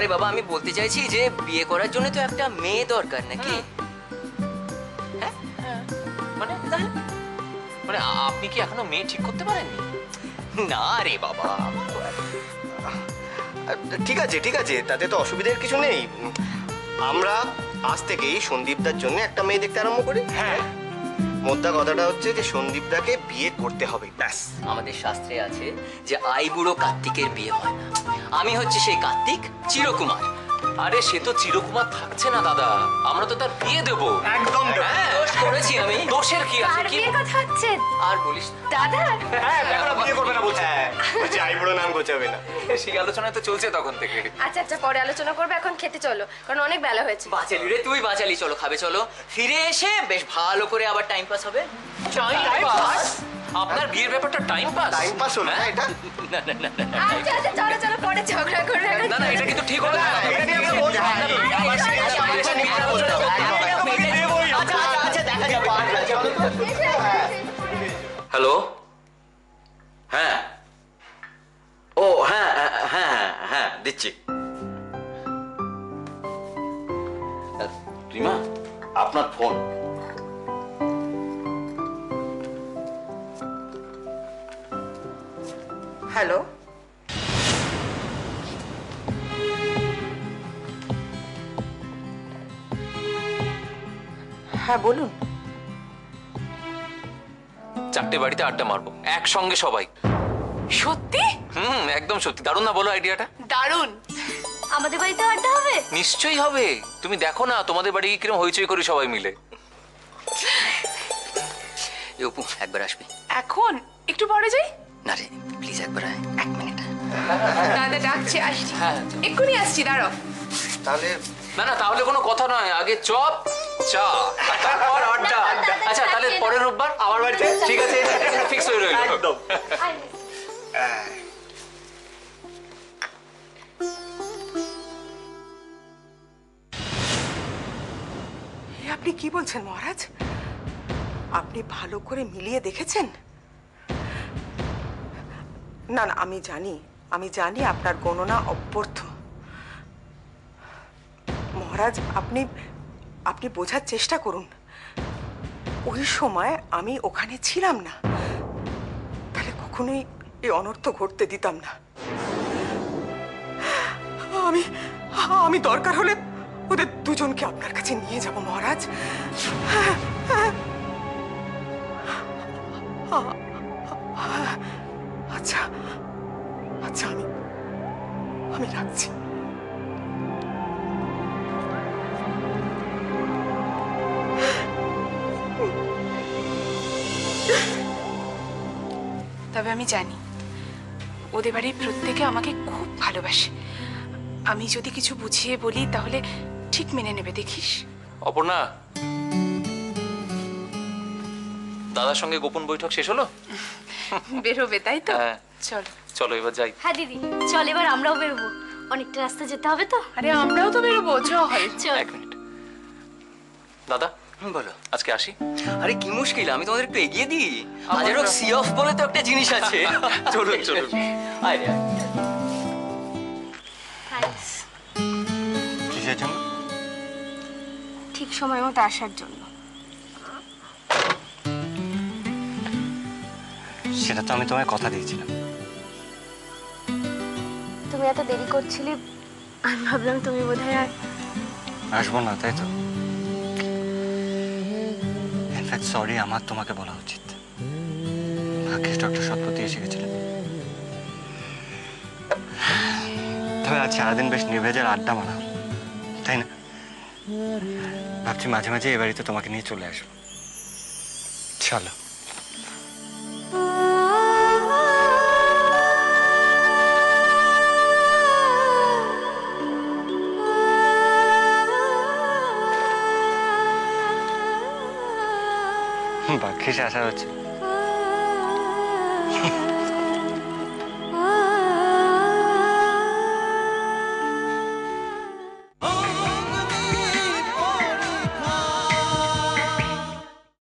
আরে বাবা, আমি বলতে চাইছি যে বিয়ে করার জন্য তো একটা মেয়ে দরকার নাকি? হ্যাঁ, মানে মানে আপনি কি এখনো মেয়ে ঠিক করতে পারেননি? না রে বাবা। ঠিক আছে ঠিক আছে, তাতে তো অসুবিধার কিছু নেই। আমরা আজ থেকেই সন্দীপদার জন্য একটা মেয়ে দেখতে আরম্ভ করি। হ্যাঁ, মোদ্দা কথাটা হচ্ছে যে সন্দীপদাকে বিয়ে করতে হবে, ব্যাস। আমাদের শাস্ত্রে আছে যে আইবুড়ো কার্তিকের বিয়ে হয় না। আমি হচ্ছে সেই কার্তিক, চিরকুমার। আরে সে তো চিরকুমার থাকছে না দাদা, আমরা তো তার বিয়ে দেবো। একদম হ্যাঁ, দোষ করেছি আমি। দোষের কি আছে? কার কি বিয়ের কথা হচ্ছে? আর বলিস না। দাদা? হ্যাঁ, দেখো না, বিয়ে করবে না বলছে। হ্যাঁ, বলছে আইবুড়ো নাম গোছাবে না। সেই আলোচনায় তো চলছে তখন থেকে। আচ্ছা আচ্ছা, পরে আলোচনা করবে, এখন খেতে চলো, কারণ অনেক বেলা হয়েছে। বাঁচালি রে তুই, বাঁচালি। চলো খাবে চলো, ফিরে এসে বেশ ভালো করে আবার টাইম পাস হবে। Time pass? আপনার বিয়ের ব্যাপারটা টাইম পাস? টাইম পাস হলো না এটা? না না না না, না আচ্ছা আচ্ছা, চলো চলো, পরে ঝগড়া করে। না না, এটা কিন্তু ঠিক হলো না। এটা নিয়ে আমরা বলবো। আচ্ছা আচ্ছা আচ্ছা, দেখা যাবে। হ্যালো, হ্যাঁ, ও হ্যাঁ হ্যাঁ হ্যাঁ দিচ্ছি। রিমা, আপনার ফোন। হ্যালো, হ্যাঁ বলুন। চারটে বাড়িতে আড্ডা মারবো একসঙ্গে সবাই। সত্যি? একদম সত্যি। দারুণ না বলো আইডিয়াটা? দারুণ। আমাদের বাড়িতে আড্ডা হবে? নিশ্চয়ই হবে। তুমি দেখো না তোমাদের বাড়ি কিরকম হইচই করি সবাই মিলে। এ অপু, একবার আসবি? এখন একটু পরে যাই। না রে প্লিজ, একবার আয়, 1 মিনিট। দাদা ডাকছে, আসছি। এক্ষুনি আসছি, দাঁড়াও। তাহলে না না, তাহলে কোনো কথা নয়, আগে চপ চা তারপর আড্ডা। আচ্ছা তাহলে পরের রোববার আমার বাড়িতে? ঠিক আছে, ফিক্স হয়ে রইল একদম। এ আপনি কি বলছেন মহারাজ? আপনি ভালো করে মিলিয়ে দেখেছেন? না না, আমি জানি আপনার গণনা অব্যর্থ। মহারাজ, আপনি বোঝার চেষ্টা করুন। ওই সময় আমি ওখানে ছিলাম না, তাহলে কখনোই এই অনর্থ ঘটতে দিতাম না। আমি দরকার হলে ওদের দুজনকে আপনার কাছে নিয়ে যাব মহারাজ। আচ্ছা আচ্ছা, আমি রাখছি। তবে আমি জানি ওদের বাড়ির প্রত্যেকে আমাকে খুব ভালোবাসে। আমি যদি কিছু বুঝিয়ে বলি তাহলে ঠিক মেনে নেবে, দেখিস। অপর্ণা, দাদার সঙ্গে গোপন বৈঠক শেষ হলো? বেরোবে তাই তো? হ্যাঁ। চলো চলো এবার যাই। হ্যাঁ দিদি, চল এবার আমরাও বেরোবো, অনেকটা রাস্তা যেতে হবে তো। আরে আমরাও তো বেরোবো, চল। চল। 1 মিনিট। দাদা বলো। আজকে আসি? আরে কি মুশকিল, আমি তোমাদের একটু এগিয়ে দিই। হাজারো সি অফ বলে তো একটা জিনিস আছে। চলুন চলুন। আয় রে, আয়। থ্যাঙ্কস, কিসের জন্য? ঠিক সময় মতো আসার জন্য। সেটা তো আমি তোমায় কথা দিয়েছিলাম। তুমি এত দেরি করছিলে, আমি ভাবলাম তুমি বোধহয় আর আসবো না, তাই তো? ইনফ্যাক্ট সরি, আমার তোমাকে বলা উচিত। ভাগ্যিস ডক্টর সৎপতি এসে গেছিলেন। তবে আজ সারাদিন বেশ নির্ভেজাল আড্ডা মারা হলো, তাই না? ভাবছি মাঝে মাঝে এ বাড়িতে তোমাকে নিয়ে চলে আসবো। চলো। ভাগ্যিস আসা হচ্ছে।